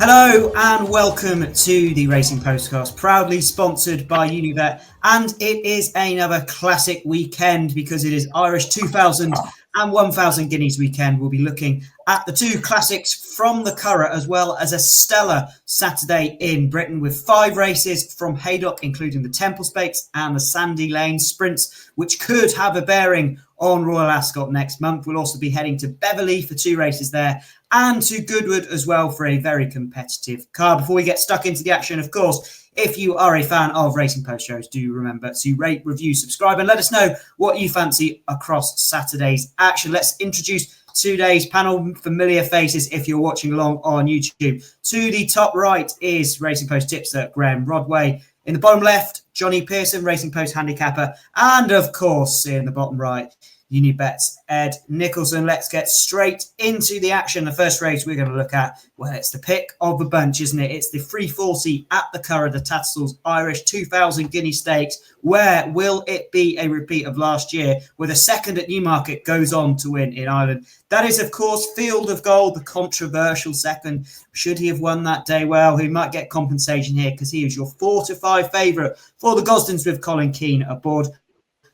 Hello and welcome to the Racing Postcast, proudly sponsored by Unibet. And it is another classic weekend because it is Irish 2000 and 1000 Guineas weekend. We'll be looking at the two classics from the Curragh, as well as a stellar Saturday in Britain with 5 races from Haydock, including the Temple Stakes and the Sandy Lane Sprints, which could have a bearing on Royal Ascot next month. We'll also be heading to Beverley for 2 races there and to Goodwood as well for a very competitive card. Before we get stuck into the action, of course, if you are a fan of Racing Post shows, do remember to rate, review, subscribe, and let us know what you fancy across Saturday's action. Let's introduce today's panel, familiar faces if you're watching along on YouTube. To the top right is Racing Post tipster Graeme Rodway. In the bottom left, Jonny Pearson, Racing Post handicapper. And of course, in the bottom right, Unibet's Ed Nicholson. Let's get straight into the action. The first race we're going to look at, well, it's the pick of the bunch, isn't it? It's the 340 at the Curragh, the Tattersalls Irish 2000 Guinea Stakes. Where will it be a repeat of last year, where the second at Newmarket goes on to win in Ireland? That is, of course, Field of Gold, the controversial second. Should he have won that day? Well, he might get compensation here because he is your 4-5 favourite for the Gosdens with Colin Keane aboard.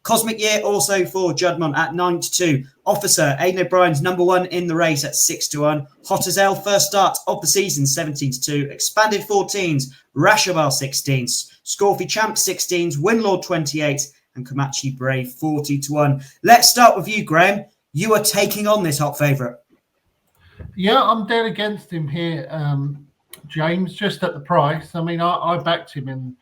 Cosmic Year also for Juddmonte at 9-2. Officer, Aidan O'Brien's number 1 in the race at 6-1. Hot as Hell, first start of the season, 17-2. Expanded 14s, Rashabal 16s. Scorphy Champ 16s, Winlord 28, and Comanche Brave 40-1. Let's start with you, Graeme. You are taking on this hot favourite. Yeah, I'm dead against him here, James, just at the price. I mean, I backed him in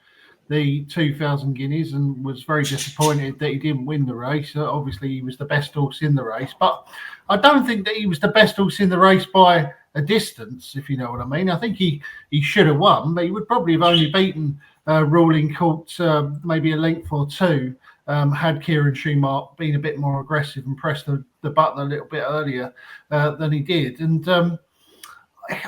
the 2000 Guineas and was very disappointed that he didn't win the race. Obviously, he was the best horse in the race, but I don't think that he was the best horse in the race by a distance, if you know what I mean. I think he should have won, but he would probably have only beaten Ruling Court maybe a length or two had Kieran Schumacher been a bit more aggressive and pressed the button a little bit earlier than he did. And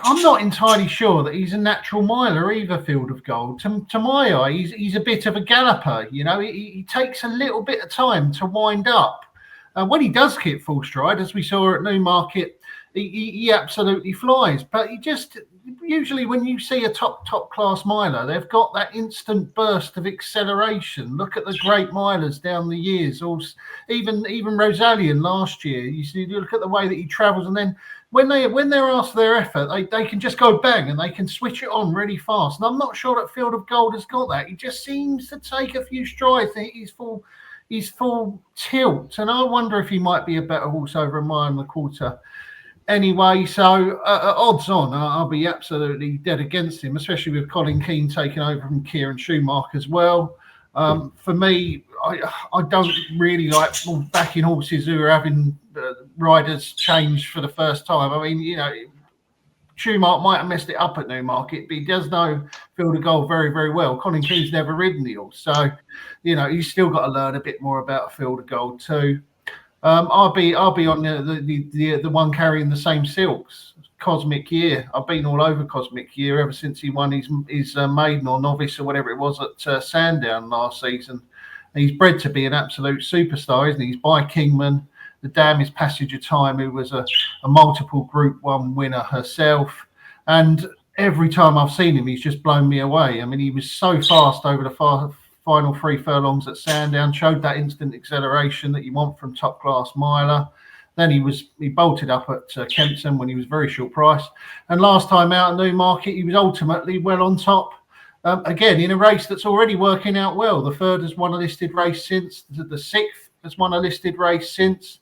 I'm not entirely sure that he's a natural miler either, Field of Gold. To my eye, he's a bit of a galloper. You know, he takes a little bit of time to wind up. When he does hit full stride, as we saw at Newmarket, he absolutely flies. But he just, usually when you see a top class miler, they've got that instant burst of acceleration. Look at the great milers down the years. Or even Rosalian last year, you look at the way that he travels, and then when they're asked their effort, they can just go bang and they can switch it on really fast. And I'm not sure that Field of Gold has got that. He just seems to take a few strides. He's full tilt, and I wonder if he might be a better horse over a mile and a quarter. Anyway, so odds on, I'll be absolutely dead against him, especially with Colin Keane taking over from Kieran Schumacher as well. For me, I don't really like backing horses who are having riders change for the first time. I mean, you know, Schumacher might have messed it up at Newmarket, but he does know Field of Gold very, very well. Colin Keane's never ridden the horse, so you know he's still got to learn a bit more about Field of Gold too. I'll be on the one carrying the same silks, Cosmic Year. I've been all over Cosmic Year ever since he won his maiden or novice or whatever it was at Sandown last season. And he's bred to be an absolute superstar, isn't he? He's by Kingman. The dam is Passage of Time, who was a multiple Group 1 winner herself. And every time I've seen him, he's just blown me away. I mean, he was so fast over the final 3 furlongs at Sandown, showed that instant acceleration that you want from top-class miler. Then he bolted up at Kempton when he was very short price. And last time out at Newmarket, he was ultimately well on top. Again, in a race that's already working out well. The third has won a listed race since. The sixth has won a listed race since.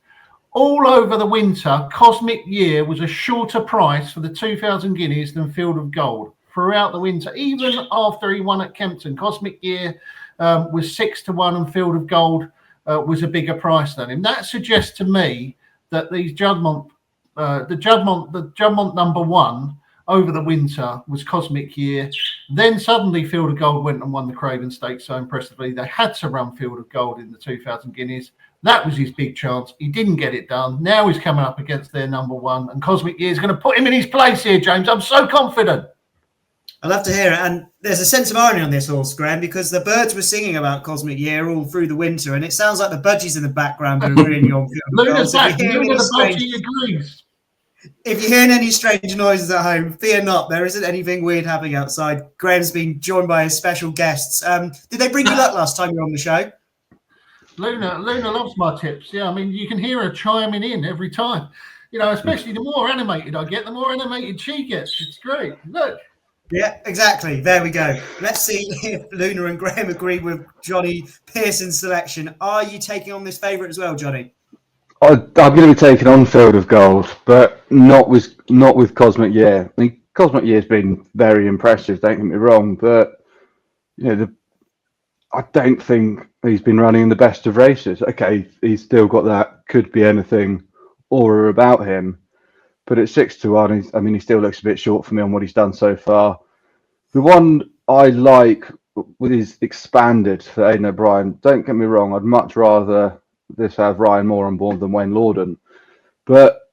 All over the winter, Cosmic Year was a shorter price for the 2000 Guineas than Field of Gold throughout the winter. Even after he won at Kempton, Cosmic Year was 6-1 and Field of Gold was a bigger price than him. That suggests to me that these Juddmonte, the Juddmonte number 1 over the winter was Cosmic Year. Then suddenly Field of Gold went and won the Craven Stakes so impressively. They had to run Field of Gold in the 2000 Guineas. That was his big chance. He didn't get it done. Now he's coming up against their number 1, and Cosmic Year is going to put him in his place here, James. I'm so confident. I love to hear it. And there's a sense of irony on this horse, Graeme, because the birds were singing about Cosmic Year all through the winter, and it sounds like the budgies in the background are really on Field of Gold. Luna the budgie agrees. If you're hearing any strange noises at home, fear not. There isn't anything weird happening outside. Graham's been joined by his special guests. Did they bring you luck last time you were on the show? Luna loves my tips. Yeah, I mean, you can hear her chiming in every time. You know, especially the more animated I get, the more animated she gets. It's great. Look. Yeah, exactly. There we go. Let's see if Luna and Graeme agree with Jonny Pearson's selection. Are you taking on this favourite as well, Jonny? I'm going to be taking on Field of Gold, but not with Cosmic Year. I mean, Cosmic Year's been very impressive. Don't get me wrong, but I don't think he's been running the best of races. Okay, he's still got that could be anything aura about him, but at 6-1, he still looks a bit short for me on what he's done so far. The one I like with his expanded for Aidan O'Brien. Don't get me wrong, I'd much rather this have Ryan Moore on board than Wayne Lorden, but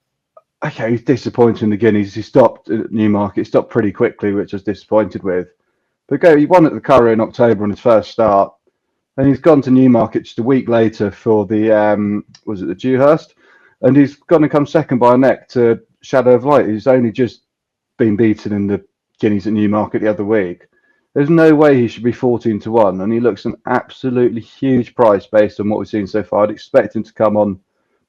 okay, he's disappointing the Guineas. He stopped at Newmarket, stopped pretty quickly, which I was disappointed with. But he won at the Curragh in October on his first start, and he's gone to Newmarket just a week later for the the Dewhurst, and he's going to come second by a neck to Shadow of Light, who's only just been beaten in the Guineas at Newmarket the other week. There's no way he should be 14-1, and he looks an absolutely huge price based on what we've seen so far. I'd expect him to come on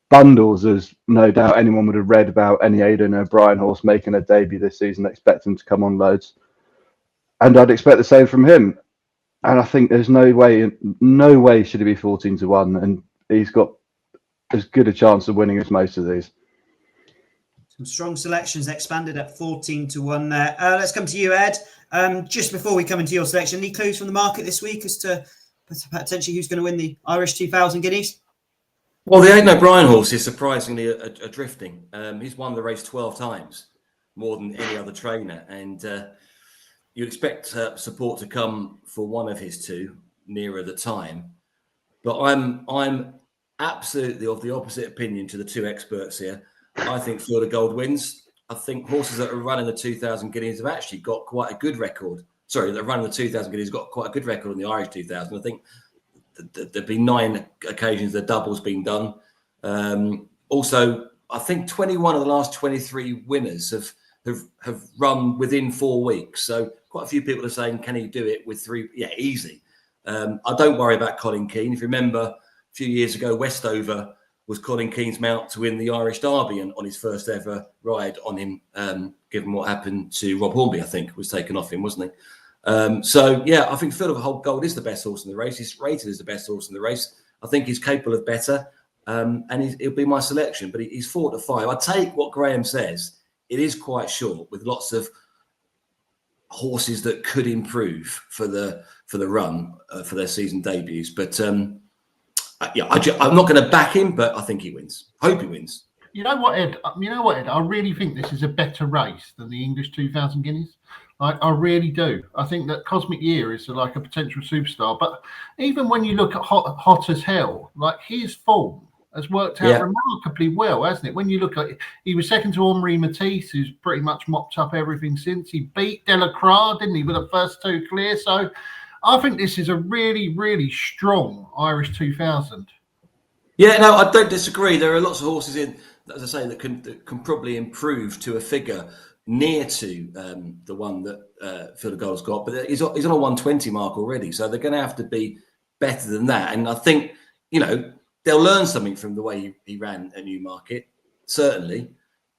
bundles, as no doubt anyone would have read about any Aidan O'Brien horse making a debut this season. I expect him to come on loads, and I'd expect the same from him. And I think there's no way should he be 14-1, and he's got as good a chance of winning as most of these. Some strong selections expanded at 14-1 there. Let's come to you, Ed. Just before we come into your selection, any clues from the market this week as to potentially who's going to win the Irish 2000 Guineas? Well, the Aidan O'Brien horse is surprisingly a drifting. He's won the race 12 times, more than any other trainer, and you expect support to come for one of his two nearer the time. But I'm absolutely of the opposite opinion to the two experts here. I think Field of Gold wins. I think horses that are running the 2000 Guineas have actually got quite a good record. Sorry, that are running the 2000 Guineas got quite a good record on the Irish 2000. I think there've been 9 occasions the double's been done. Also, I think 21 of the last 23 winners have run within 4 weeks. So quite a few people are saying, can he do it with 3? Yeah, easy. I don't worry about Colin Keane. If you remember a few years ago, Westover was Colin Keane's mount to win the Irish Derby, and on his first ever ride on him, given what happened to Rob Hornby, I think, was taken off him, wasn't he? So, yeah, I think Field of Gold is the best horse in the race. He's rated as the best horse in the race. I think he's capable of better, and he'll be my selection. But he's 4-5. I take what Graeme says. It is quite short, with lots of horses that could improve for the run for their season debuts. But I'm not going to back him, but I think he wins. Hope he wins. You know what, Ed? I really think this is a better race than the English 2000 Guineas. I really do. I think that Cosmic Year is like a potential superstar. But even when you look at Hot as Hell, like his form has worked out remarkably well, hasn't it? When you look at it, he was second to Henri Matisse, who's pretty much mopped up everything since. He beat Delacroix, didn't he, with the first 2 clear? So I think this is a really, really strong Irish 2000. Yeah, no, I don't disagree. There are lots of horses in, as I say, that can probably improve to a figure near to the one that Field of Gold's got, but he's on a 120 mark already, so they're going to have to be better than that. And I think, they'll learn something from the way he ran at Newmarket, certainly.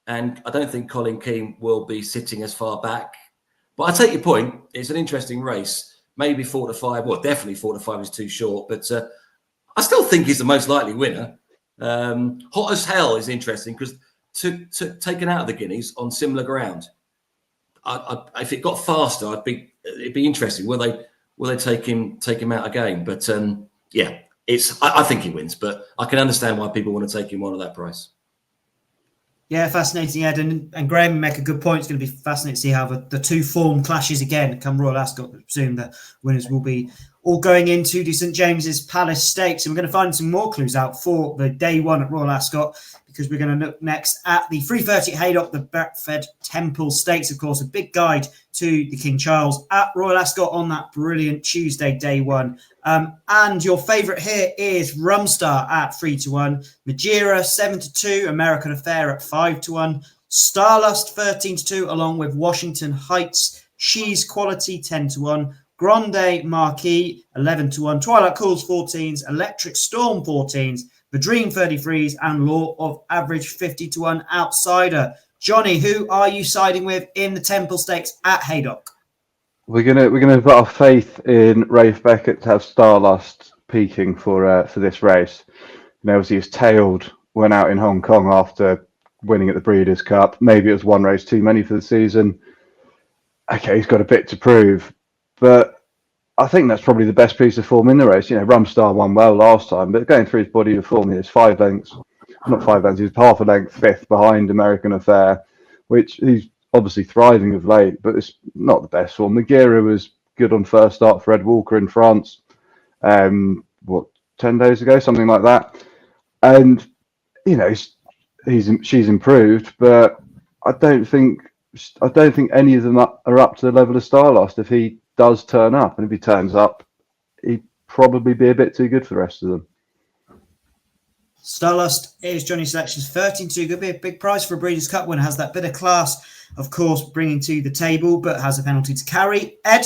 And I don't think Colin Keane will be sitting as far back. But I take your point. It's an interesting race. Maybe 4-5. Well, definitely 4-5 is too short. But I still think he's the most likely winner. Hot as Hell is interesting because taken out of the Guineas on similar ground. If it got faster, it'd be interesting. Will they take him out again? But yeah. I think he wins, but I can understand why people want to take him on at that price. Yeah, fascinating, Ed. And Graeme make a good point. It's going to be fascinating to see how the two form clashes again come Royal Ascot. I presume the winners will be all going into the St James's Palace Stakes. And we're going to find some more clues out for the day one at Royal Ascot, because we're going to look next at the 3:30 at Haydock, the Betfred Temple Stakes, of course, a big guide to the King Charles at Royal Ascot on that brilliant Tuesday, day one. And your favourite here is Rumstar at 3-1, Madeira 7-2, American Affair at 5-1, Starlust 13-2, along with Washington Heights. She's Quality 10-1. Grande Marquis 11-1. Twilight Calls 14s. Electric Storm 14s. The Dream 33s, and Law of Average 50-1 outsider. Jonny, who are you siding with in the Temple Stakes at Haydock? We're gonna put our faith in Rafe Beckett to have Starlust peaking for this race. You know, obviously his tailed went out in Hong Kong after winning at the Breeders' Cup. Maybe it was one race too many for the season. Okay, he's got a bit to prove, but I think that's probably the best piece of form in the race. You know, Rumstar won well last time, but going through his body of form, he was 5 lengths, not 5 lengths, he was half a length fifth behind American Affair, which he's obviously thriving of late, but it's not the best form. Magira was good on first start for Ed Walker in France, 10 days ago, something like that. And, you know, she's improved, but I don't think any of them are up to the level of Starlust if he does turn up. And if he turns up, he'd probably be a bit too good for the rest of them. Starlust is Jonny's selections. 13-2 could be a big price for a Breeders' Cup winner. Has that bit of class, of course, bringing to the table, but has a penalty to carry. Ed?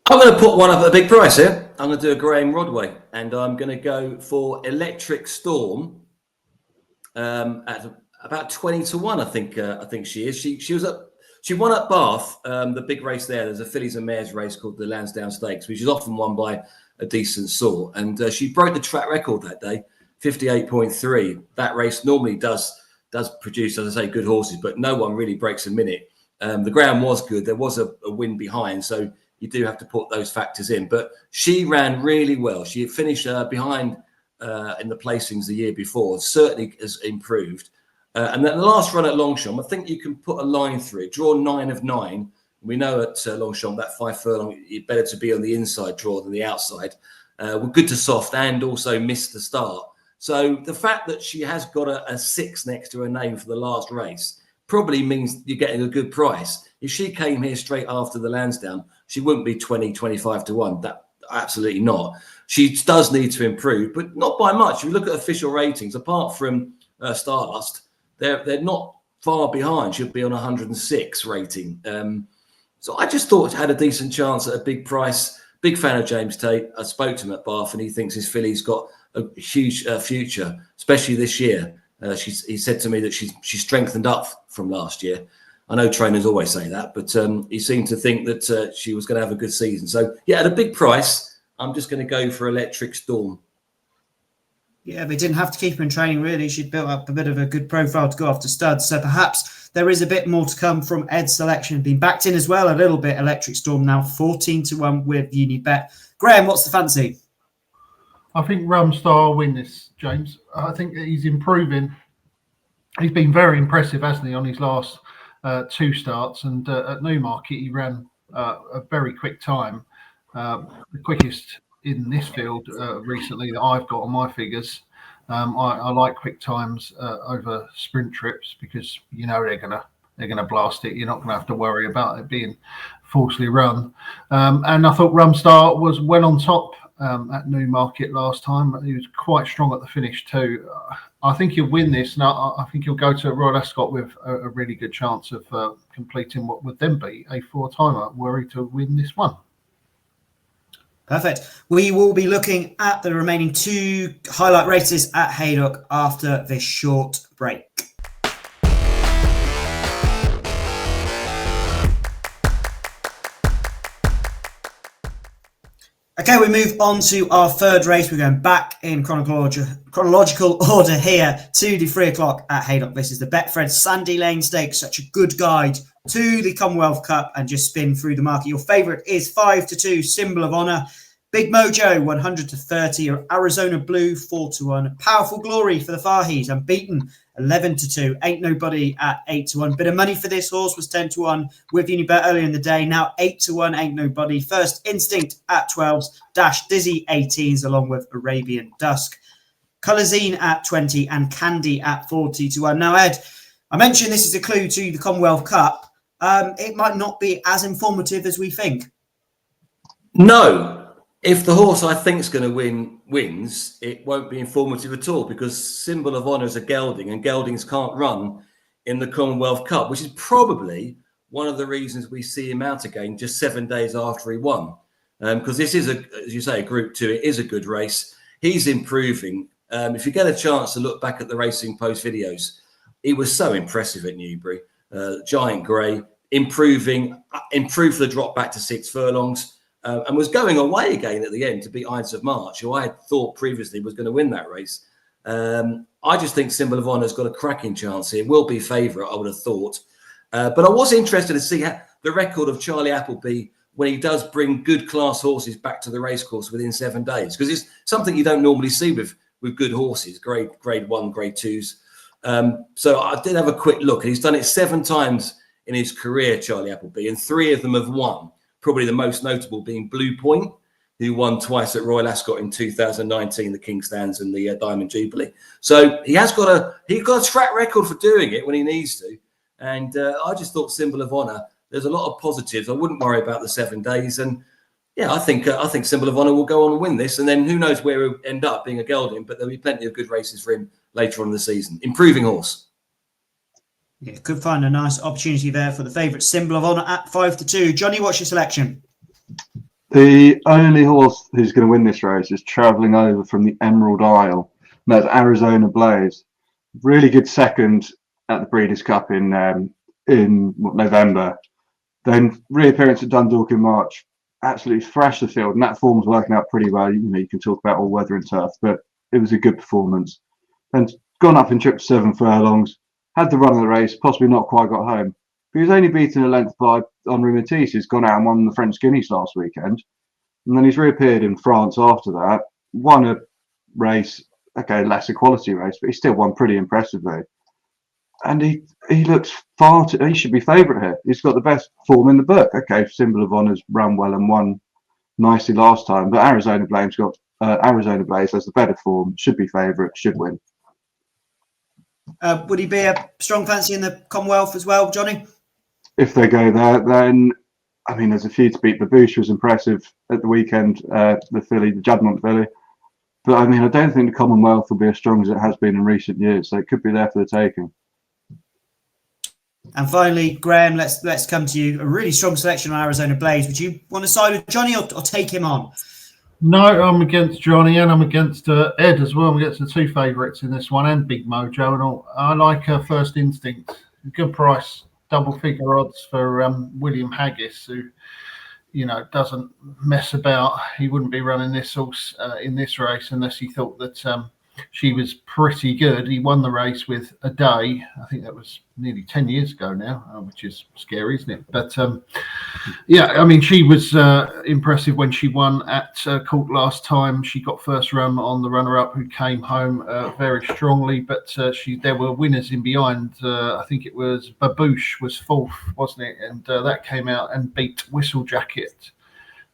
I'm going to put one up at a big price here. I'm going to do a Graeme Rodway, and I'm going to go for Electric Storm at about 20-1. I think she is. She won at Bath, the big race there. There's a fillies and mares race called the Lansdowne Stakes, which is often won by a decent sort, and she broke the track record that day, 58.3. That race normally does produce, as I say, good horses, but no one really breaks a minute. The ground was good. There was a win behind, so you do have to put those factors in. But she ran really well. She had finished behind in the placings the year before. Certainly has improved. And then the last run at Longchamp, I think you can put a line through it. Draw 9 of 9. We know at Longchamp, that 5 furlong, it's better to be on the inside draw than the outside. We're good to soft and also missed the start. So the fact that she has got a 6 next to her name for the last race probably means you're getting a good price. If she came here straight after the Lansdowne, she wouldn't be 20-25-1. That absolutely not. She does need to improve, but not by much. If you look at official ratings, apart from Starlust, they're not far behind. She'll be on 106 rating. So I just thought it had a decent chance at a big price. Big fan of James Tate. I spoke to him at Bath, and he thinks his filly's got a huge future, especially this year. He said to me that she's strengthened up from last year. I know trainers always say that, but he seemed to think that she was going to have a good season. So, yeah, at a big price, I'm just going to go for Electric Storm. Yeah, they didn't have to keep her in training, really. She'd built up a bit of a good profile to go after studs. So perhaps there is a bit more to come from Ed's selection. Been backed in as well a little bit. Electric Storm now 14-1 with Unibet. Graeme, what's the fancy? I think Rumstar will win this, James. I think that he's improving. He's been very impressive, hasn't he, on his last 2 starts. And at Newmarket, he ran a very quick time, the quickest in this field recently that I've got on my figures. I like quick times over sprint trips because you know they're gonna blast it. You're not gonna have to worry about it being falsely run. And I thought Rumstar was well on top at Newmarket last time. He was quite strong at the finish too. I think he'll win this, and I think he'll go to Royal Ascot with a really good chance of completing what would then be a 4-timer. Worry to win this one. Perfect. We will be looking at the remaining 2 highlight races at Haydock after this short break. Okay, we move on to our third race. We're going back in chronological order here to the 3 o'clock at Haydock. This is the Betfred Sandy Lane Stakes. Such a good guide to the Commonwealth Cup, and just spin through the market. Your favourite is 5-2, Symbol of Honour. Big Mojo, 100-30. Arizona Blue, 4-1. Powerful Glory for the Fahis, unbeaten, 11-2. Ain't Nobody at 8-1. Bit of money for this horse was 10-1 with Unibet earlier in the day. Now 8-1. Ain't Nobody. First Instinct at 12s. Dash Dizzy 18s along with Arabian Dusk. Colorzine at 20 and Candy at 40-1. Now, Ed, I mentioned this is a clue to the Commonwealth Cup. It might not be as informative as we think. No. If the horse I think is going to win wins, it won't be informative at all, because Symbol of Honour is a gelding, and geldings can't run in the Commonwealth Cup, which is probably one of the reasons we see him out again just 7 days after he won. Because this is, as you say, a Group 2. It is a good race. He's improving. If you get a chance to look back at the Racing Post videos, he was so impressive at Newbury. Giant Grey, improved the drop back to 6 furlongs, and was going away again at the end to beat Ides of March, who I had thought previously was going to win that race. I just think Symbol of Honour's got a cracking chance here. Will be favourite, I would have thought. But I was interested to see the record of Charlie Appleby when he does bring good class horses back to the racecourse within 7 days, because it's something you don't normally see with good horses, grade 1, grade 2s. So I did have a quick look. He's done it 7 times in his career, Charlie Appleby, and 3 of them have won. Probably the most notable being Blue Point, who won twice at Royal Ascot in 2019, the King Stands and the Diamond Jubilee. So he's got a track record for doing it when he needs to. And I just thought Symbol of Honour, there's a lot of positives. I wouldn't worry about the 7 days. And yeah, I think Symbol of Honour will go on and win this. And then who knows where he'll end up being a gelding, but there'll be plenty of good races for him later on in the season. Improving horse. Yeah, could find a nice opportunity there for the favourite Symbol of Honour at 5-2. Johnny, what's your selection? The only horse who's going to win this race is travelling over from the Emerald Isle. And that's Arizona Blaze. Really good second at the Breeders' Cup in November. Then reappearance at Dundalk in March. Absolutely thrashed the field, and that form's working out pretty well. You can talk about all weather and turf, but it was a good performance. And gone up in trip 7 furlongs. Had the run of the race, possibly not quite got home. He was only beaten a length by Henri Matisse, who's gone out and won the French Guineas last weekend. And then he's reappeared in France after that, won a race, okay, lesser quality race, but he still won pretty impressively. And he looks he should be favourite here. He's got the best form in the book. Okay, Symbol of Honour's run well and won nicely last time, but Arizona Blaze has the better form, should be favourite, should win. Would he be a strong fancy in the Commonwealth as well, Johnny? If they go there, then, I mean, there's a few to beat. Babouche was impressive at the weekend, the Juddmonte filly. But, I mean, I don't think the Commonwealth will be as strong as it has been in recent years, so it could be there for the taking. And finally, Graeme, let's come to you. A really strong selection on Arizona Blaze. Would you want to side with Johnny or take him on? No, I'm against Johnny, and I'm against Ed as well. I'm against the 2 favourites in this one, and Big Mojo and all. I like First Instinct. Good price, double figure odds for William Haggis, who, doesn't mess about. He wouldn't be running this horse in this race unless he thought that she was pretty good. He won the race with a day. I think that was nearly 10 years ago now, which is scary, isn't it? But yeah, I mean, she was impressive when she won at Court last time. She got first run on the runner-up, who came home very strongly. But there were winners in behind. I think it was Babouche was 4th, wasn't it? And that came out and beat Whistle Jacket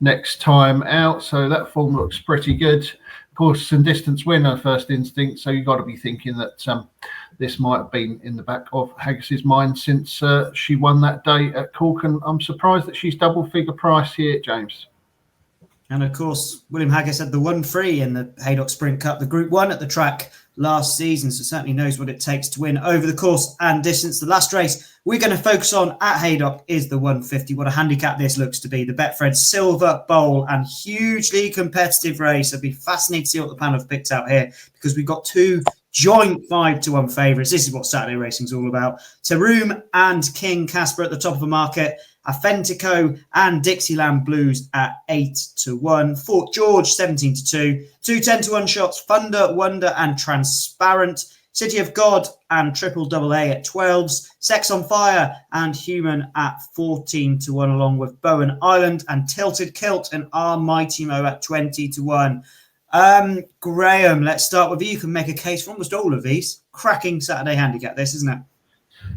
next time out. So that form looks pretty good. Of course, some distance winner, First Instinct. So you've got to be thinking that this might have been in the back of Haggis's mind since she won that day at Cork. And I'm surprised that she's double figure price here, James. And of course, William Haggis had the 1-3 in the Haydock Sprint Cup, the Group 1 at the track last season, so certainly knows what it takes to win over the course and distance. The last race we're going to focus on at Haydock is the 150. What a handicap this looks to be. The Betfred Silver Bowl, and hugely competitive race. I'd be fascinated to see what the panel have picked out here, because we've got 2 joint 5-1 favourites. This is what Saturday racing is all about. Taroom and King Casper at the top of the market. Afentico and Dixieland Blues at 8-1. Fort George 17-2. 2 10-1 shots. Thunder, Wonder and Transparent. City of God and Triple AA at 12s. Sex on Fire and Human at 14-1, along with Bowen Island and Tilted Kilt and Our Mighty Mo at 20-1. Graeme, let's start with you. You can make a case for almost all of these. Cracking Saturday handicap, this, isn't it?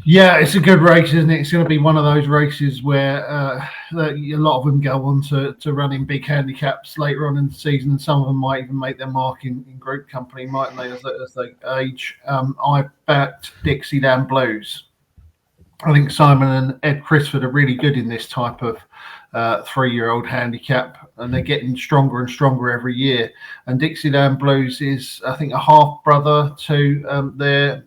Yeah, it's a good race, isn't it? It's going to be one of those races where a lot of them go on to run in big handicaps later on in the season, and some of them might even make their mark in group company, mightn't they, as they age. I backed Dixieland Blues. I think Simon and Ed Crisford are really good in this type of 3-year-old handicap, and they're getting stronger and stronger every year. And Dixieland Blues is, I think, a half brother to their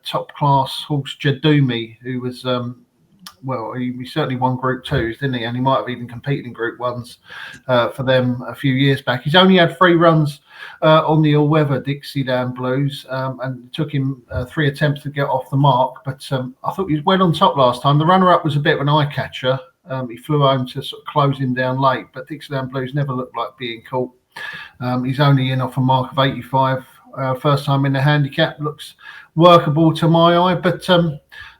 top class horse Jadumi, who was he certainly won Group 2s, didn't he? And he might have even competed in Group 1s for them a few years back. He's only had 3 runs on the all-weather Dixieland Blues, and it took him 3 attempts to get off the mark. But I thought he was well on top last time. The runner-up was a bit of an eye-catcher. He flew home to sort of close him down late, but Dixieland Blues never looked like being caught. He's only in off a mark of 85. First time in the handicap, looks workable to my eye, but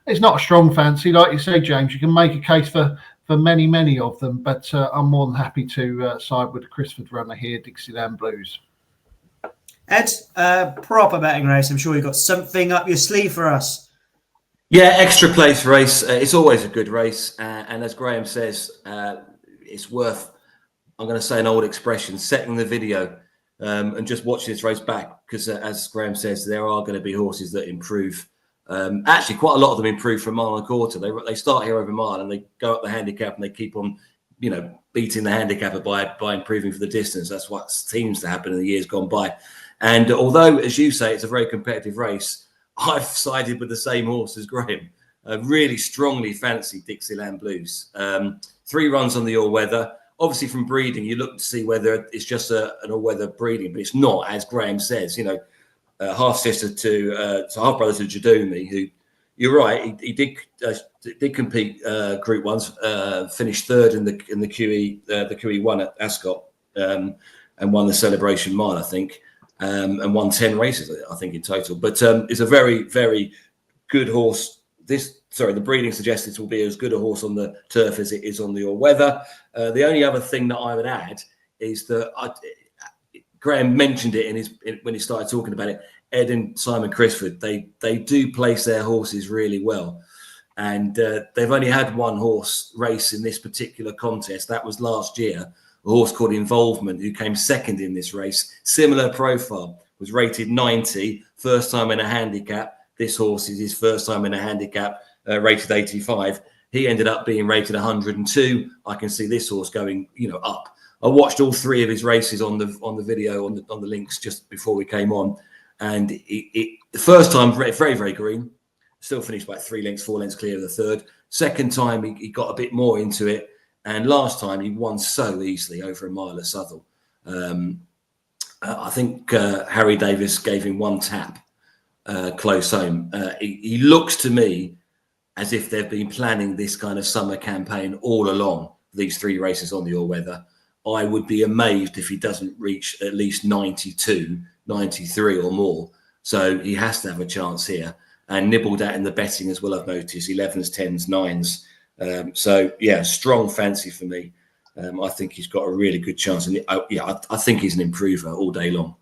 it's not a strong fancy. Like you say, James, you can make a case for many of them, but I'm more than happy to side with the Crisford runner here, Dixieland Blues. Ed, proper betting race. I'm sure you've got something up your sleeve for us. Yeah, extra place race. It's always a good race. And as Graeme says, it's worth, I'm going to say an old expression, setting the video and just watching this race back. Because as Graeme says, there are going to be horses that improve. Actually, quite a lot of them improve from mile and a quarter. They start here over a mile and they go up the handicap and they keep on, beating the handicapper by improving for the distance. That's what seems to happen in the years gone by. And although, as you say, it's a very competitive race, I've sided with the same horse as Graeme. Really strongly fancy Dixieland Blues. 3 runs on the all-weather. Obviously, from breeding, you look to see whether it's just an all-weather breeding, but it's not, as Graeme says. Half sister to half brother to Jadumi, who, you're right, he did compete Group 1s, finished 3rd in the QE1 at Ascot, and won the Celebration Mile, I think. And won 10 races, I think, in total. But it's a very, very good horse. The breeding suggests it will be as good a horse on the turf as it is on the all-weather. The only other thing that I would add is that Graeme mentioned it when he started talking about it. Ed and Simon Crisford, they do place their horses really well. And they've only had 1 horse race in this particular contest. That was last year. A horse called Involvement, who came 2nd in this race. Similar profile, was rated 90, first time in a handicap. This horse is his first time in a handicap, rated 85. He ended up being rated 102. I can see this horse going, up. I watched all 3 of his races on the video on the links just before we came on, and the first time very, very green. Still finished by 3 lengths, 4 lengths clear of the 3rd. Second time he got a bit more into it. And last time he won so easily over a mile at Southwell. I think Harry Davis gave him 1 tap close home. He looks to me as if they've been planning this kind of summer campaign all along, these 3 races on the all-weather. I would be amazed if he doesn't reach at least 92, 93 or more. So he has to have a chance here. And nibbled at in the betting as well, I've noticed. 11s, 10s, 9s. Strong fancy for me. I think he's got a really good chance. And I think he's an improver all day long.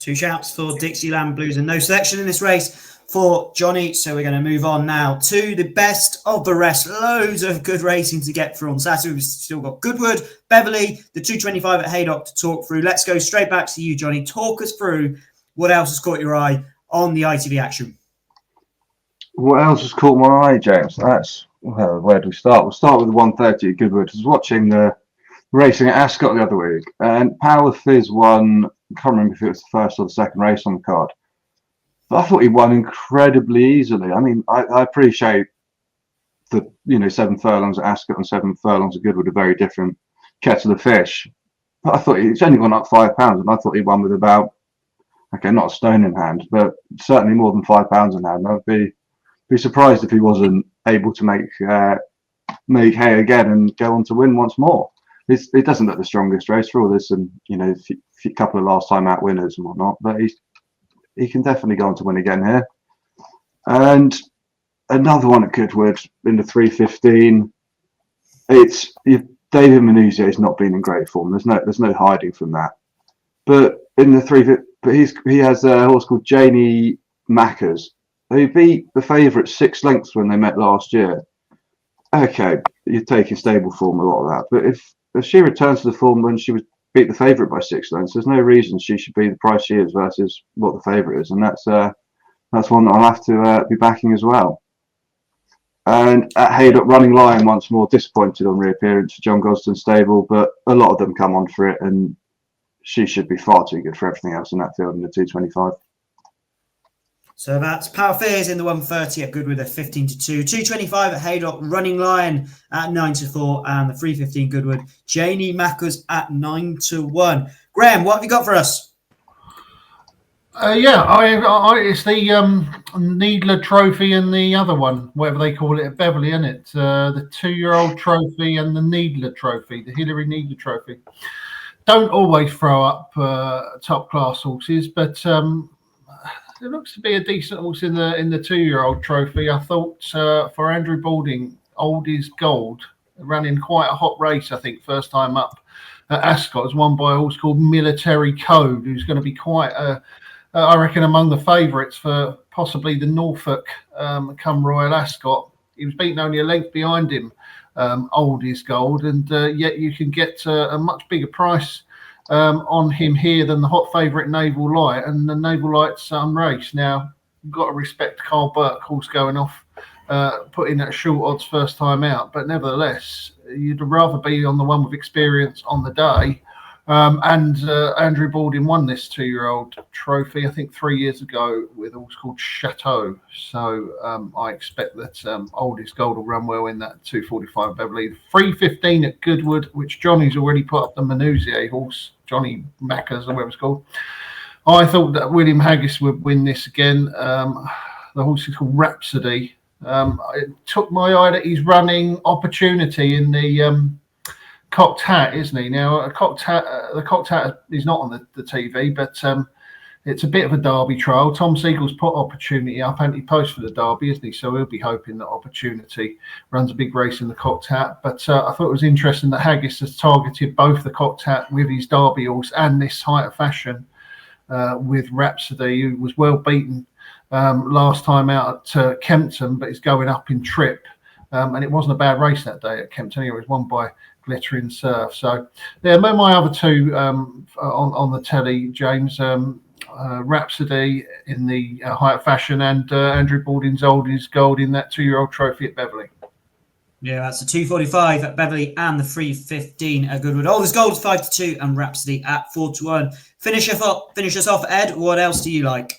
2 shouts for Dixieland Blues and no selection in this race for Jonny. So we're going to move on now to the best of the rest. Loads of good racing to get through on Saturday. We've still got Goodwood, Beverley, the 225 at Haydock to talk through. Let's go straight back to you, Jonny. Talk us through what else has caught your eye on the ITV action. What else has caught my eye, James? Where do we start? We'll start with the 130 at Goodwood. I was watching the racing at Ascot the other week, and Power Fizz won. I can't remember if it was the first or the second race on the card, but I thought he won incredibly easily. I mean, I appreciate that 7 furlongs at Ascot and 7 furlongs at Goodwood are very different kettle of fish. But I thought he's only gone up £5, and I thought he won with about, not a stone in hand, but certainly more than £5 in hand. I'd be surprised if he wasn't able to make hay again and go on to win once more. It doesn't look the strongest race for all this, and a couple of last time out winners and whatnot, but he can definitely go on to win again here. And another one at Goodwood in the 3:15. It's David Manuzio has not been in great form. There's no hiding from that. But in the 3:15, he has a horse called Janie Mackers, who beat the favourite 6 lengths when they met last year. Okay, you're taking stable form, a lot of that. But if she returns to the form when she was beat the favourite by 6 lengths, there's no reason she should be the price she is versus what the favourite is. And that's one that I'll have to be backing as well. And at Haydock, Running Lion once more, disappointed on reappearance for John Gosden's stable, but a lot of them come on for it, and she should be far too good for everything else in that field in the 225. So that's Power Fears in the 130 at Goodwood at 15-2, 225 at Haydock, Running Lion at 9-4, and the 315 Goodwood, Janie Mackers at 9-1. Graeme, what have you got for us? It's the Needler Trophy and the other one, whatever they call it at Beverley, isn't it? The 2-year-old trophy and the Needler Trophy, the Hillary Needler Trophy. Don't always throw up top class horses, but it looks to be a decent horse in the 2-year-old trophy. I thought for Andrew Balding, Old is Gold, running quite a hot race, I think, first time up at Ascot. It's won by a horse called Military Code, who's going to be quite I reckon among the favourites for possibly the Norfolk come Royal Ascot. He was beaten only a length behind him, Old is Gold, and yet you can get a much bigger price on him here than the hot favourite Naval Light, and the Naval Light's race. Now, you've got to respect Carl Burke, horse going off, put in at short odds first time out, but nevertheless, you'd rather be on the one with experience on the day. And Andrew Balding won this 2-year-old trophy, I think 3 years ago, with a horse called Chateau. So I expect that Old is Gold will run well in that 245 Beverley. 315 at Goodwood, which Johnny's already put up the Manouzier horse, Jonny Mackers, or whatever it's called. I thought that William Haggis would win this again. The horse is called Rhapsody. It took my eye that he's running Opportunity in the Cocked Hat, isn't he? Now, the Cocked Hat is not on the TV, but it's a bit of a Derby trial. Tom Siegel's put Opportunity up, anti-post for the Derby, isn't he? So he'll be hoping that Opportunity runs a big race in the Cocked Hat. But I thought it was interesting that Haggis has targeted both the Cocked Hat with his Derby horse and this Height of Fashion with Rhapsody, who was well beaten last time out at Kempton, but is going up in trip. And it wasn't a bad race that day at Kempton. It was won by Glittering Surf. So yeah, my other two on the telly, James, Rhapsody in the Height of Fashion, and Andrew Balding's Old is Gold in that 2-year-old trophy at Beverley. Yeah, that's the 245 at Beverley and the 315 at Goodwood. Old is Gold 5-2 and Rhapsody at 4-1. Finish us off, Ed. What else do you like?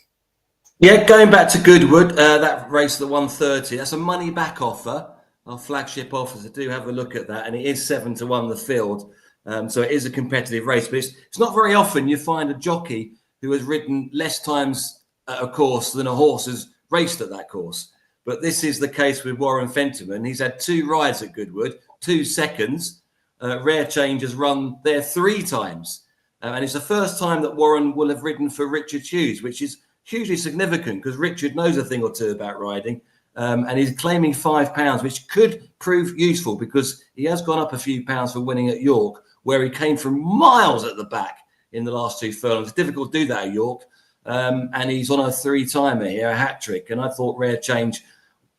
Yeah, going back to Goodwood, that race at the 130, that's a money back offer. Our flagship offers, I do have a look at that, and it is 7-1 the field. So it is a competitive race, but it's not very often you find a jockey who has ridden less times at a course than a horse has raced at that course. But this is the case with Warren Fentiman. He's had 2 rides at Goodwood, 2 seconds. Rare Change has run there 3 times. And it's the first time that Warren will have ridden for Richard Hughes, which is hugely significant because Richard knows a thing or two about riding. And he's claiming £5, which could prove useful because he has gone up a few pounds for winning at York, where he came from miles at the back in the last 2 furlongs. It's difficult to do that at York. And he's on a 3-timer here, a hat trick. And I thought Rare Change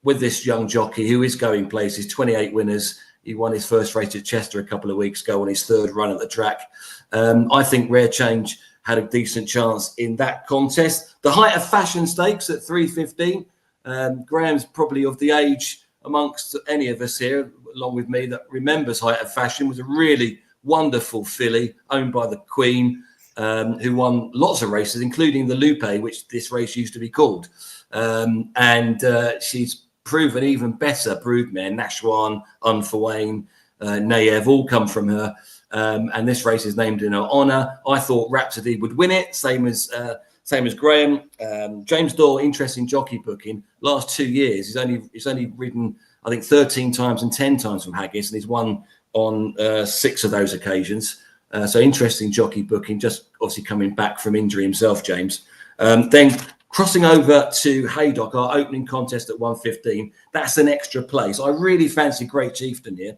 with this young jockey who is going places, 28 winners. He won his first race at Chester a couple of weeks ago on his 3rd run at the track. I think Rare Change had a decent chance in that contest. The Height of Fashion Stakes at 315. Graham's probably of the age amongst any of us here, along with me, that remembers Height of Fashion. Was a really wonderful filly owned by the Queen, who won lots of races, including the Lupe, which this race used to be called. And she's proven even better broodmare. Nashwan, Unforwain, Nayev all come from her. And this race is named in her honour. I thought Rhapsody would win it, same as Graham. James Doyle, interesting jockey booking. Last 2 years, he's only ridden, I think, 13 times and 10 times from Haggis, and he's won on 6 of those occasions. So interesting jockey booking, just obviously coming back from injury himself, James. Then crossing over to Haydock, our opening contest at 115. That's an extra place. I really fancy Great Chieftain here,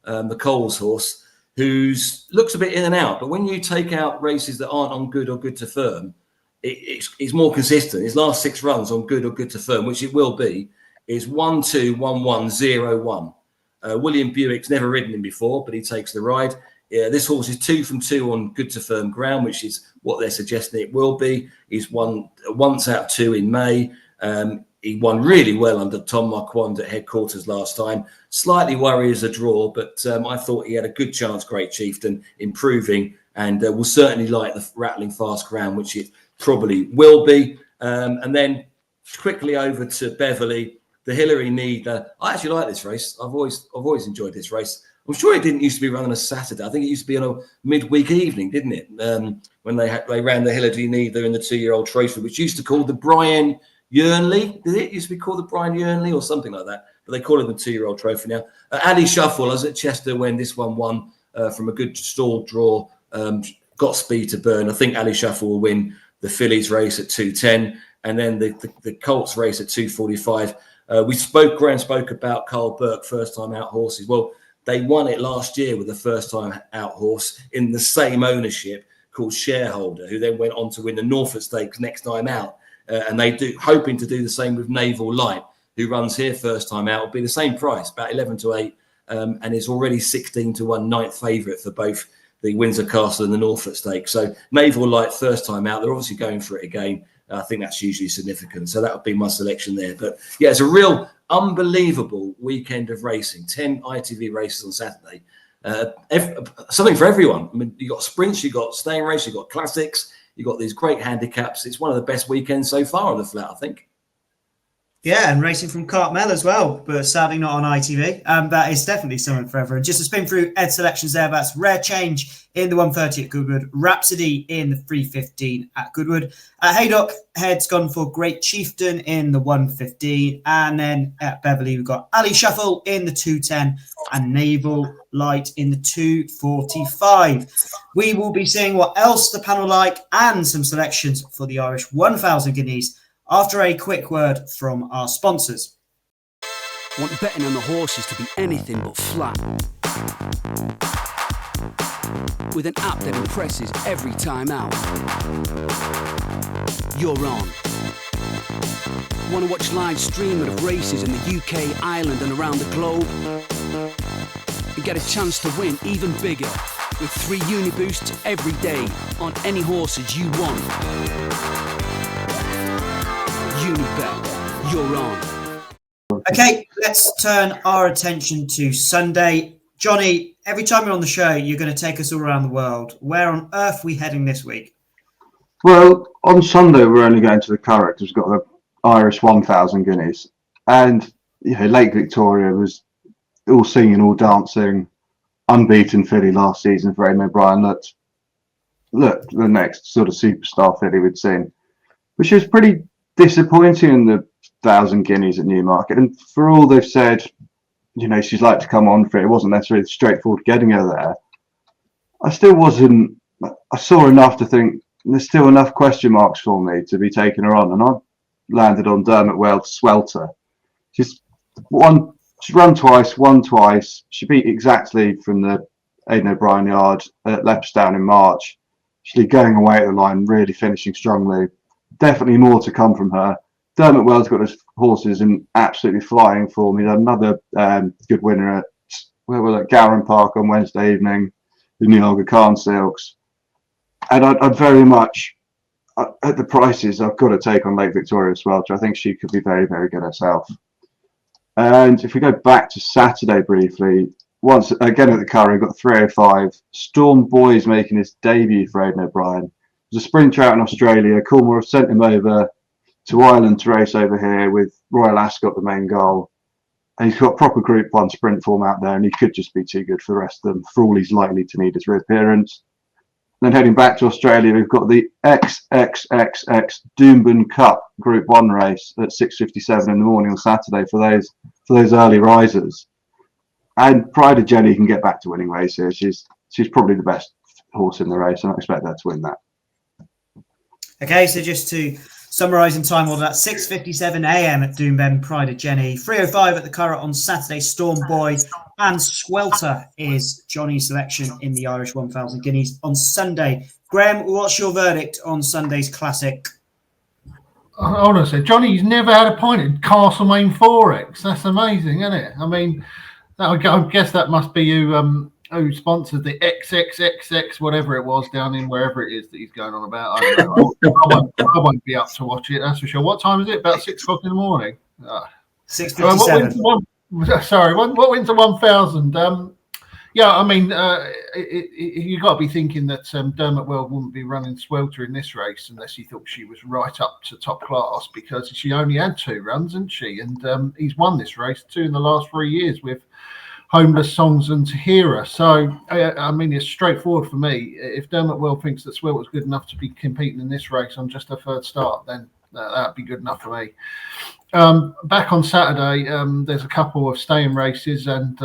the Coles horse, who looks a bit in and out. But when you take out races that aren't on good or good to firm, it's more consistent. His last 6 runs on good or good to firm, which it will be, is 1-2, 1-1, 0-1. William Buick's never ridden him before, but he takes the ride. Yeah, this horse is 2 from 2 on good to firm ground, which is what they're suggesting it will be. He's won once out of 2 in May. he won really well under Tom Marquand at headquarters last time. Slightly worry as a draw, but I thought he had a good chance, Great Chieftain, improving, and will certainly like the rattling fast ground, which it probably will be. And then quickly over to Beverley, the Hillary Mead. I actually like this race. I've always enjoyed this race. I'm sure it didn't used to be run on a Saturday. I think it used to be on a midweek evening, didn't it? When they ran the Hillary Mead there in the 2-year-old trophy, which used to call the Brian Yearnley. Did it used to be called the Brian Yearnley or something like that? But they call it the 2-year-old trophy now. Ali Shuffle, I was at Chester when this one won from a good stall draw. Got speed to burn. I think Ali Shuffle will win the Phillies race at 2:10, and then the Colts race at 2:45. Graham spoke about Carl Burke first time out horses. Well, they won it last year with the first time out horse in the same ownership called Shareholder, who then went on to win the Norfolk Stakes next time out. And they hoping to do the same with Naval Light, who runs here first time out. Will be the same price, about 11-8, and is already 16-1 ninth favourite for both the Windsor Castle and the Norfolk Stakes. So Naval Light first time out. They're obviously going for it again. I think that's hugely significant. So that would be my selection there. But yeah, it's a real unbelievable weekend of racing. 10 ITV races on Saturday. Something for everyone. I mean, you got sprints, you got staying race, you got classics, you got these great handicaps. It's one of the best weekends so far on the flat, I think. Yeah, and racing from Cartmel as well, but sadly not on ITV. That is definitely something for everyone. Just to spin through Ed's selections there, that's Rare Change in the 130 at Goodwood, Rhapsody in the 315 at Goodwood. Haydock, Head's gone for Great Chieftain in the 115, and then at Beverley we've got Ali Shuffle in the 210 and Naval Light in the 245. We will be seeing what else the panel like and some selections for the Irish 1,000 guineas after a quick word from our sponsors. Want betting on the horses to be anything but flat? With an app that impresses every time out. You're on. Want to watch live streaming of races in the UK, Ireland and around the globe? And get a chance to win even bigger with 3 Uniboosts every day on any horses you want. Unibet, you're on. Okay, let's turn our attention to Sunday. Jonny, every time you're on the show, you're going to take us all around the world. Where on earth are we heading this week? Well, on Sunday, we're only going to the Curragh because we've got the Irish 1,000 guineas. And, Lake Victoria was all singing, all dancing, unbeaten filly last season for Aidan O'Brien. Look, the next sort of superstar filly we'd seen. But she was pretty disappointing in the 1,000 guineas at Newmarket, and for all they've said, she's like to come on for it. It wasn't necessarily straightforward getting her there. I saw enough to think there's still enough question marks for me to be taking her on, and I landed on Dermot Wales Swelter. She's run twice, won twice. She beat exactly from the Aidan O'Brien yard at Leopardstown in March. She's going away at the line, really finishing strongly. Definitely more to come from her. Dermot Wales got his horses in absolutely flying form. He had another good winner at Gowran Park on Wednesday evening, the Niagara Khan Silks. And I'd very much, at the prices, I've got to take on Lake Victoria as well. I think she could be very, very good herself. And if we go back to Saturday briefly, once again at the Curragh, got 305. Storm Boy's making his debut for Aidan O'Brien. There's a sprinter out in Australia. Coolmore have sent him over to Ireland to race over here with Royal Ascot the main goal. And he's got proper Group 1 sprint form out there, and he could just be too good for the rest of them, for all he's likely to need his reappearance. Then heading back to Australia, we've got the XXXX Doomben Cup Group 1 race at 6:57 in the morning on Saturday for those early risers. And Pride of Jenny can get back to winning races. She's probably the best horse in the race, and I expect her to win that. Okay, so just to summarise in time order, that's 6:57 a.m. at Doomben, Pride of Jenny. 3:05 at the Curragh on Saturday, Storm Boy. And Swelter is Jonny's selection in the Irish 1,000 guineas on Sunday. Graeme, what's your verdict on Sunday's classic? Honestly, Jonny's never had a point at Castlemaine Forex. That's amazing, isn't it? I mean, I guess that must be you who sponsors the XXXX, whatever it was, down in wherever it is that he's going on about. I don't know. I won't be up to watch it, that's for sure. What time is it? About 6 o'clock in the morning. 6:57. What wins the 1,000? Yeah, I mean, you got to be thinking that Dermot Weld wouldn't be running swelter in this race unless he thought she was right up to top class, because she only had 2 runs, hasn't she? And he's won this race 2 in the last 3 years with Homeless Songs and Tahira. So, I mean, it's straightforward for me. If Dermot Weld thinks that Swelter's good enough to be competing in this race on just a 3rd start, then that'd be good enough for me. Back on Saturday, there's a couple of staying races, and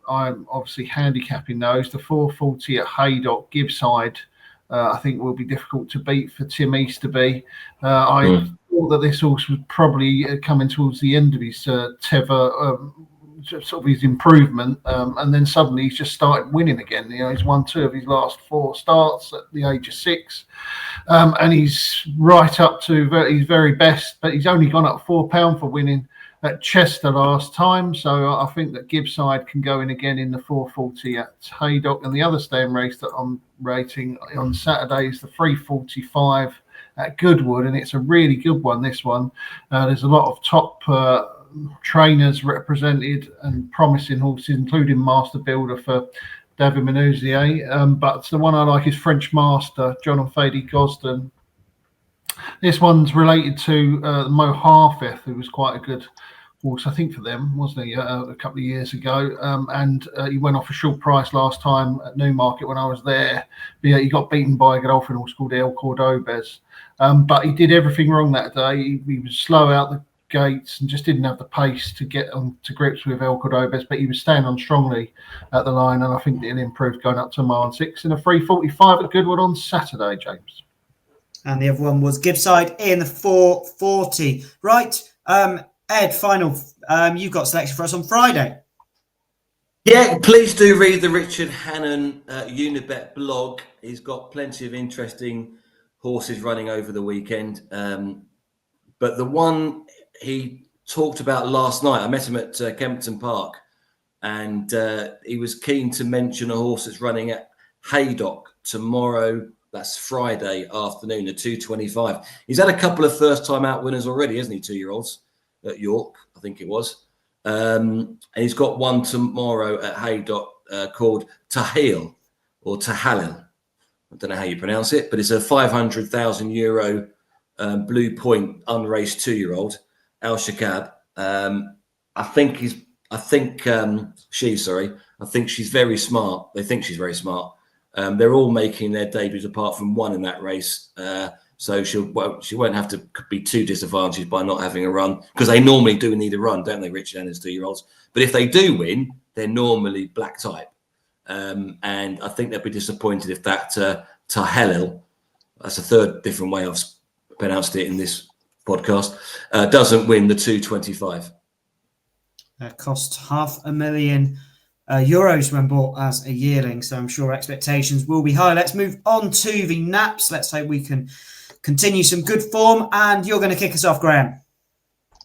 I'm obviously handicapping those. The 440 at Haydock, Gibbside, I think will be difficult to beat for Tim Easterby. I thought that this horse was probably coming towards the end of his tether, sort of his improvement, and then suddenly he's just started winning again. You know, he's won 2 of his last 4 starts at the age of 6, and he's right up to his very best, but he's only gone up £4 for winning at Chester last time. So I think that Gibbside can go in again in the 440 at Haydock. And the other staying race that I'm rating on Saturday is the 345 at Goodwood, and it's a really good one, this one. There's a lot of top trainers represented and promising horses, including Master Builder for David Manouzier, but the one I like is French Master, John and Fady Gosden. This one's related to Mo Harfeth, who was quite a good horse, I think, for them, wasn't he, a couple of years ago, and he went off a short price last time at Newmarket when I was there. Yeah, he got beaten by a Godolphin horse called El Cordobez, but he did everything wrong that day. He was slow out the gates and just didn't have the pace to get on to grips with El Cordobez, but he was staying on strongly at the line, and I think it improved going up to a mile and 6 in a 345 at Goodwood on Saturday, James. And the other one was Gibbside in the 440. Right, Ed, final. You've got selection for us on Friday. Yeah, please do read the Richard Hannon Unibet blog. He's got plenty of interesting horses running over the weekend. But the one he talked about last night, I met him at Kempton Park, and he was keen to mention a horse that's running at Haydock tomorrow. That's Friday afternoon at 2:25. He's had a couple of first-time out winners already, hasn't he? 2-year-olds at York, I think it was. And he's got one tomorrow at Haydock called Tahil or Tahalil. I don't know how you pronounce it, but it's a €500,000 Blue Point unraced 2-year-old, Al Shakab. I think she's very smart. They think she's very smart. They're all making their debuts apart from one in that race. So she won't have to be too disadvantaged by not having a run, because they normally do need a run, don't they, Richard and his 2-year-olds? But if they do win, they're normally black type. And I think they'll be disappointed if that Tahelil, that's a third different way I've pronounced it in this podcast, doesn't win the 2:25. That cost €500,000 when bought as a yearling, so I'm sure expectations will be high. Let's move on to the naps. Let's hope we can continue some good form, and you're going to kick us off, Graeme.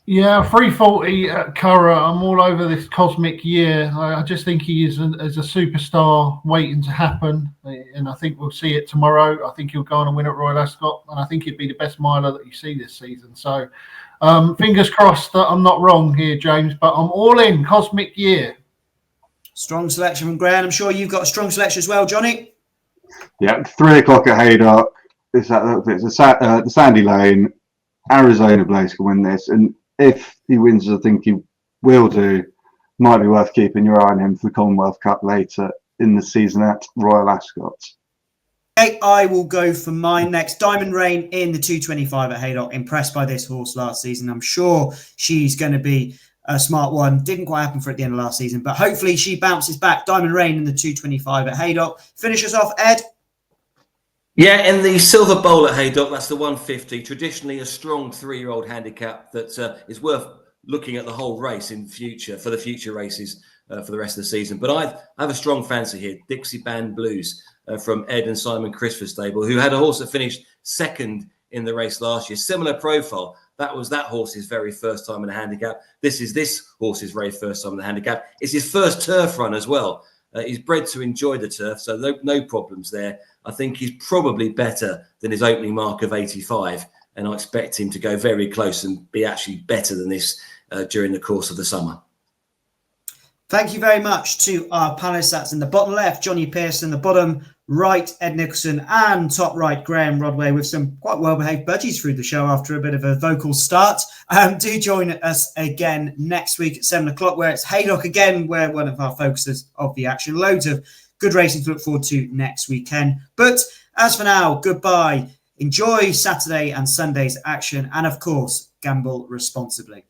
Yeah, 340 at Curragh. I'm all over this Cosmic Year. I just think he is a superstar waiting to happen, and I think we'll see it tomorrow. I think he'll go on and win at Royal Ascot, and I think he'd be the best miler that you see this season. So fingers crossed that I'm not wrong here, James, but I'm all in Cosmic Year. Strong selection from Graeme. I'm sure you've got a strong selection as well, Jonny. Yeah, 3 o'clock at Haydock. It's the Sandy Lane. Arizona Blaze can win this, and if he wins, I think he will do, might be worth keeping your eye on him for the Commonwealth Cup later in the season at Royal Ascot. Okay, I will go for mine next. Diamond Rain in the 2:25 at Haydock. Impressed by this horse last season. I'm sure she's going to be a smart one. Didn't quite happen for at the end of last season, but hopefully she bounces back. Diamond Rain in the 2:25 at Haydock. Finish us off, Ed. Yeah, in the Silver Bowl at Haydock, that's the 150. Traditionally a strong 3-year-old handicap that is worth looking at the whole race in future, for the future races for the rest of the season. But I have a strong fancy here, Dixie Band Blues from Ed and Simon Christopher stable, who had a horse that finished second in the race last year. Similar profile. That was that horse's very first time in a handicap. This is this horse's very first time in the handicap. It's his first turf run as well. He's bred to enjoy the turf, so no problems there. I think he's probably better than his opening mark of 85, and I expect him to go very close and be actually better than this during the course of the summer. Thank you very much to our panelists. That's in the bottom left, Jonny Pearson, the bottom right, Ed Nicholson, and top right, Graeme Rodway, with some quite well-behaved budgies through the show after a bit of a vocal start. Do join us again next week at 7 o'clock, where it's Haydock again, where one of our focuses of the action. Loads of good racing to look forward to next weekend. But as for now, goodbye. Enjoy Saturday and Sunday's action, and of course, gamble responsibly.